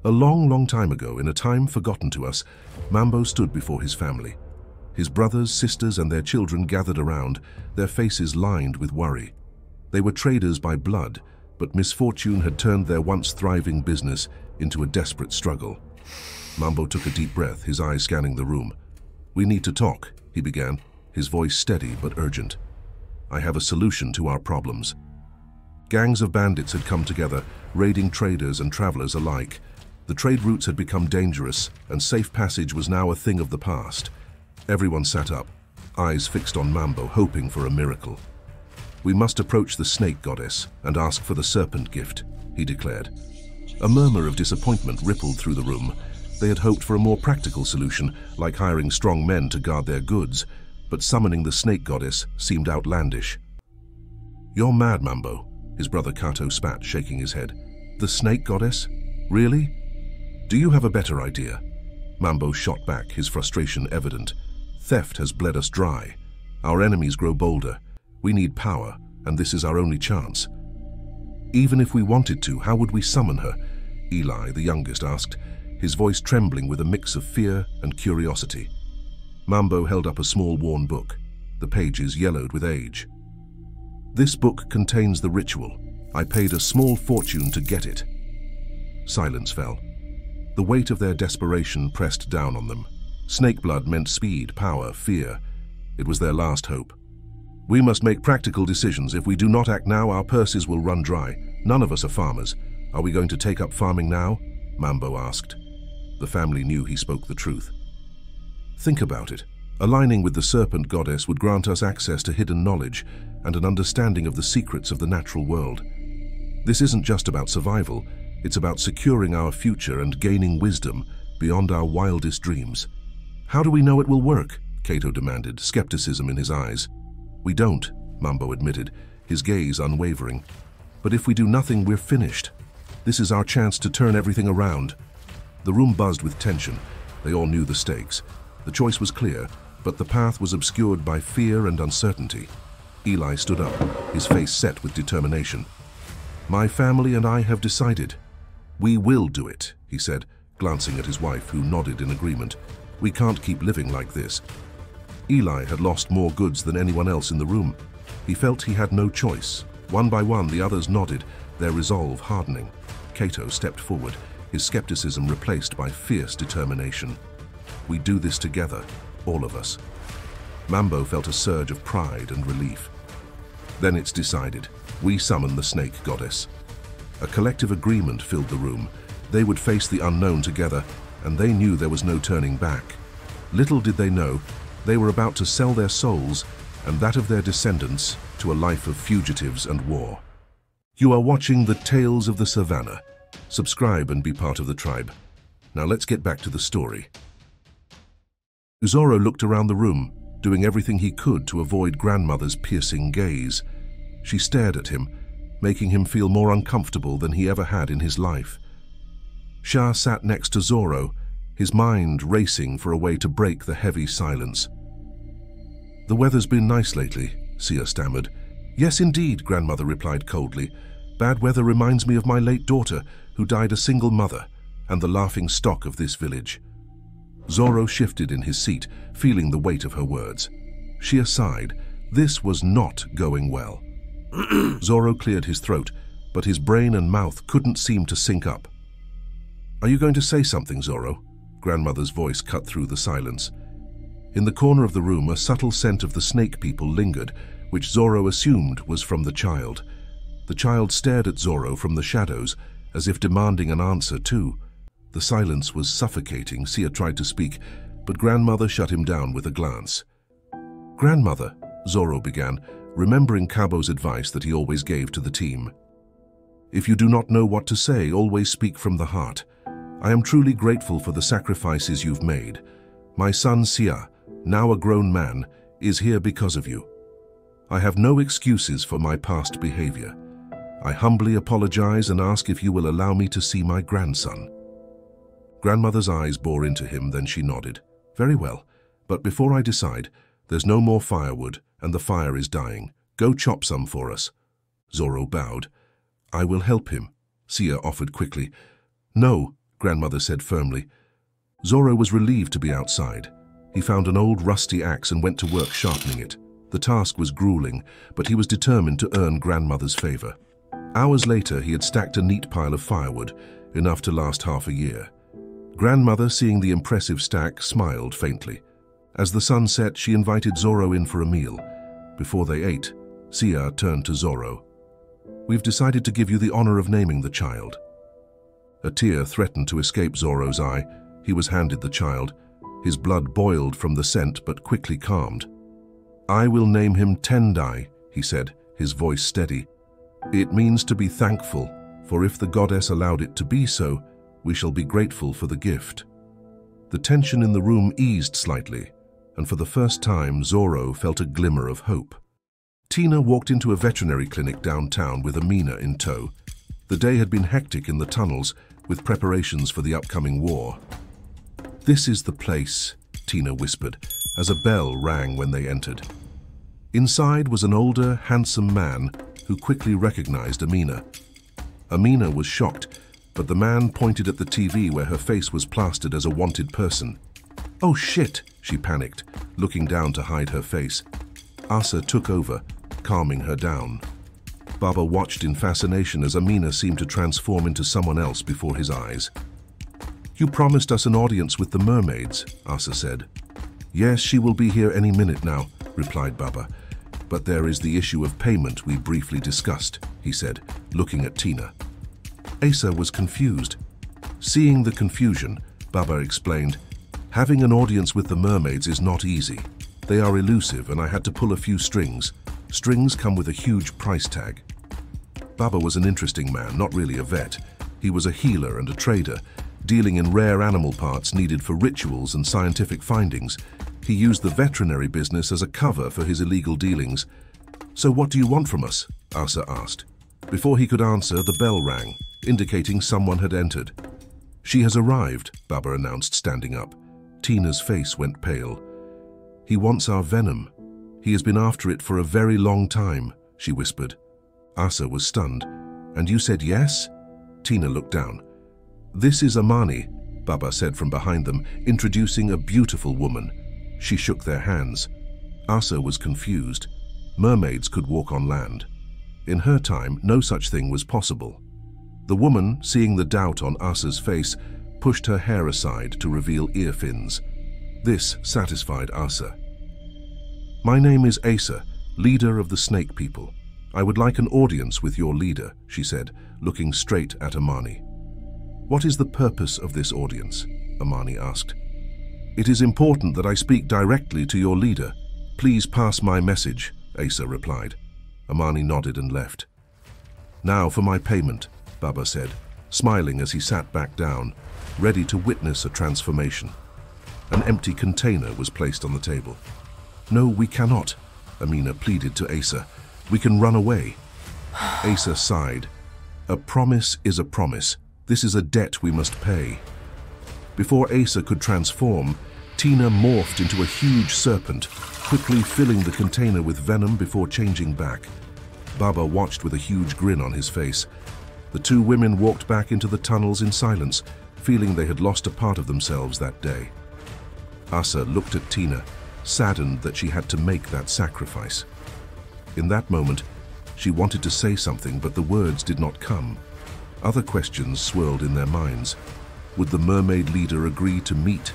A long, long time ago, in a time forgotten to us, Mambo stood before his family. His brothers, sisters, and their children gathered around, their faces lined with worry. They were traders by blood, but misfortune had turned their once thriving business into a desperate struggle. Mambo took a deep breath, his eyes scanning the room. "We need to talk," he began, his voice steady but urgent. "I have a solution to our problems." Gangs of bandits had come together, raiding traders and travelers alike. The trade routes had become dangerous, and safe passage was now a thing of the past. Everyone sat up, eyes fixed on Mambo, hoping for a miracle. "We must approach the snake goddess and ask for the serpent gift," he declared. A murmur of disappointment rippled through the room. They had hoped for a more practical solution, like hiring strong men to guard their goods, but summoning the snake goddess seemed outlandish. "You're mad, Mambo," his brother Kato spat, shaking his head. "The snake goddess? Really? Do you have a better idea?" Mambo shot back, his frustration evident. "Theft has bled us dry. Our enemies grow bolder. We need power, and this is our only chance." "Even if we wanted to, how would we summon her?" Eli, the youngest, asked, his voice trembling with a mix of fear and curiosity. Mambo held up a small worn book, the pages yellowed with age. "This book contains the ritual. I paid a small fortune to get it." Silence fell. The weight of their desperation pressed down on them. Snake blood meant speed, power, fear. It was their last hope. "We must make practical decisions. If we do not act now, our purses will run dry. None of us are farmers. Are we going to take up farming now?" Mambo asked. The family knew he spoke the truth. "Think about it. Aligning with the serpent goddess would grant us access to hidden knowledge and an understanding of the secrets of the natural world. This isn't just about survival. It's about securing our future and gaining wisdom beyond our wildest dreams." "How do we know it will work?" Kato demanded, skepticism in his eyes. "We don't," Mambo admitted, his gaze unwavering. "But if we do nothing, we're finished. This is our chance to turn everything around." The room buzzed with tension. They all knew the stakes. The choice was clear, but the path was obscured by fear and uncertainty. Eli stood up, his face set with determination. "My family and I have decided. We will do it," he said, glancing at his wife, who nodded in agreement. "We can't keep living like this." Eli had lost more goods than anyone else in the room. He felt he had no choice. One by one, the others nodded, their resolve hardening. Kato stepped forward, his skepticism replaced by fierce determination. "We do this together, all of us." Mambo felt a surge of pride and relief. "Then it's decided. We summon the snake goddess." A collective agreement filled the room. They would face the unknown together, and they knew there was no turning back. Little did they know, they were about to sell their souls and that of their descendants to a life of fugitives and war. You are watching the Tales of the Savannah. Subscribe and be part of the tribe. Now let's get back to the story. Zoro looked around the room, doing everything he could to avoid grandmother's piercing gaze. She stared at him, making him feel more uncomfortable than he ever had in his life. Shah sat next to Zoro, his mind racing for a way to break the heavy silence. "The weather's been nice lately," Sia stammered. "Yes, indeed," grandmother replied coldly. "Bad weather reminds me of my late daughter, who died a single mother, and the laughing stock of this village." Zoro shifted in his seat, feeling the weight of her words. She sighed. This was not going well. Zoro cleared his throat, but his brain and mouth couldn't seem to sync up. "Are you going to say something, Zoro?" Grandmother's voice cut through the silence. In the corner of the room, a subtle scent of the snake people lingered, which Zoro assumed was from the child. The child stared at Zoro from the shadows, as if demanding an answer too. The silence was suffocating. Sia tried to speak, but grandmother shut him down with a glance. "Grandmother," Zoro began, remembering Kabo's advice that he always gave to the team. "If you do not know what to say, always speak from the heart. I am truly grateful for the sacrifices you've made. My son Sia, now a grown man, is here because of you. I have no excuses for my past behavior. I humbly apologize and ask if you will allow me to see my grandson." Grandmother's eyes bore into him, then she nodded. "Very well, but before I decide, there's no more firewood, and the fire is dying. Go chop some for us." Zoro bowed. "I will help him," Sia offered quickly. "No," grandmother said firmly. Zoro was relieved to be outside. He found an old rusty axe and went to work sharpening it. The task was grueling, but he was determined to earn grandmother's favor. Hours later, he had stacked a neat pile of firewood, enough to last half a year. Grandmother, seeing the impressive stack, smiled faintly. As the sun set, she invited Zoro in for a meal. Before they ate, Sia turned to Zoro. "We've decided to give you the honor of naming the child." A tear threatened to escape Zoro's eye. He was handed the child. His blood boiled from the scent, but quickly calmed. "I will name him Tendai," he said, his voice steady. "It means to be thankful, for if the goddess allowed it to be so, we shall be grateful for the gift." The tension in the room eased slightly, and for the first time Zoro felt a glimmer of hope. Tina walked into a veterinary clinic downtown with Amina in tow. The day had been hectic in the tunnels, with preparations for the upcoming war. "This is the place," Tina whispered, as a bell rang when they entered. Inside was an older, handsome man who quickly recognized Amina. Amina was shocked, but the man pointed at the TV where her face was plastered as a wanted person. "Oh shit," she panicked, looking down to hide her face. Asa took over, calming her down. Baba watched in fascination as Amina seemed to transform into someone else before his eyes. "You promised us an audience with the mermaids," Asa said. "Yes, she will be here any minute now," replied Baba. "But there is the issue of payment we briefly discussed," he said, looking at Tina. Asa was confused. Seeing the confusion, Baba explained, "Having an audience with the mermaids is not easy. They are elusive and I had to pull a few strings. Strings come with a huge price tag." Baba was an interesting man, not really a vet. He was a healer and a trader, dealing in rare animal parts needed for rituals and scientific findings. He used the veterinary business as a cover for his illegal dealings. "So what do you want from us?" Asa asked. Before he could answer, the bell rang, indicating someone had entered. "She has arrived," Baba announced, standing up. Tina's face went pale. "He wants our venom. He has been after it for a very long time," she whispered. Asa was stunned. "And you said yes?" Tina looked down. "This is Amani," Baba said from behind them, introducing a beautiful woman. She shook their hands. Asa was confused. Mermaids could walk on land. In her time, no such thing was possible. The woman, seeing the doubt on Asa's face, pushed her hair aside to reveal ear fins. This satisfied Asa. "My name is Asa, leader of the snake people. I would like an audience with your leader," she said, looking straight at Amani. "What is the purpose of this audience?" Amani asked. "It is important that I speak directly to your leader. Please pass my message," Asa replied. Amani nodded and left. "Now for my payment," Baba said, smiling as he sat back down, ready to witness a transformation. An empty container was placed on the table. "No, we cannot," Amina pleaded to Asa. "We can run away." Asa sighed. "A promise is a promise. This is a debt we must pay." Before Asa could transform, Tina morphed into a huge serpent, quickly filling the container with venom before changing back. Baba watched with a huge grin on his face. The two women walked back into the tunnels in silence, feeling they had lost a part of themselves that day. Asa looked at Tina, saddened that she had to make that sacrifice. In that moment, she wanted to say something, but the words did not come. Other questions swirled in their minds. Would the mermaid leader agree to meet?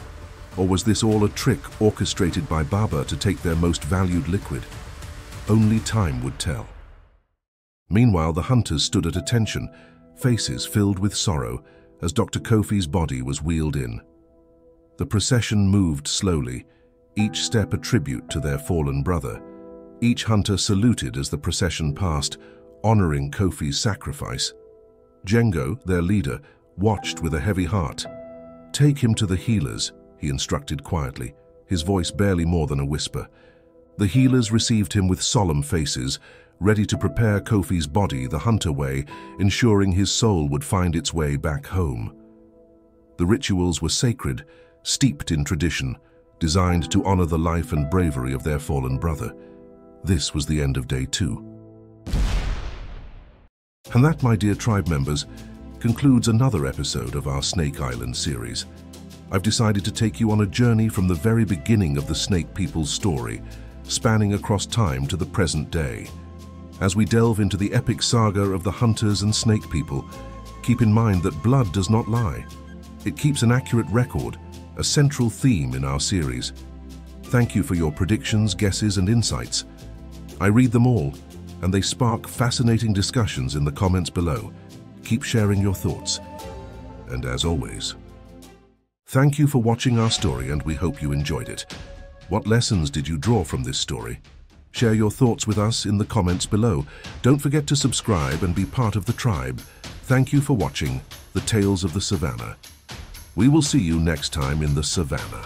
Or was this all a trick orchestrated by Baba to take their most valued liquid? Only time would tell. Meanwhile, the hunters stood at attention, faces filled with sorrow, as Dr. Kofi's body was wheeled in. The procession moved slowly, each step a tribute to their fallen brother. Each hunter saluted as the procession passed, honoring Kofi's sacrifice. Jengo, their leader, watched with a heavy heart. "Take him to the healers," he instructed quietly, his voice barely more than a whisper. The healers received him with solemn faces, ready to prepare Kofi's body the hunter way, ensuring his soul would find its way back home. The rituals were sacred, steeped in tradition, designed to honor the life and bravery of their fallen brother. This was the end of day 2. And that, my dear tribe members, concludes another episode of our Snake Island series. I've decided to take you on a journey from the very beginning of the Snake People's story, spanning across time to the present day. As we delve into the epic saga of the hunters and snake people, keep in mind that blood does not lie. It keeps an accurate record, a central theme in our series. Thank you for your predictions, guesses, and insights. I read them all, and they spark fascinating discussions in the comments below. Keep sharing your thoughts. And as always, thank you for watching our story, and we hope you enjoyed it. What lessons did you draw from this story? Share your thoughts with us in the comments below. Don't forget to subscribe and be part of the tribe. Thank you for watching The Tales of the Savannah. We will see you next time in the Savannah.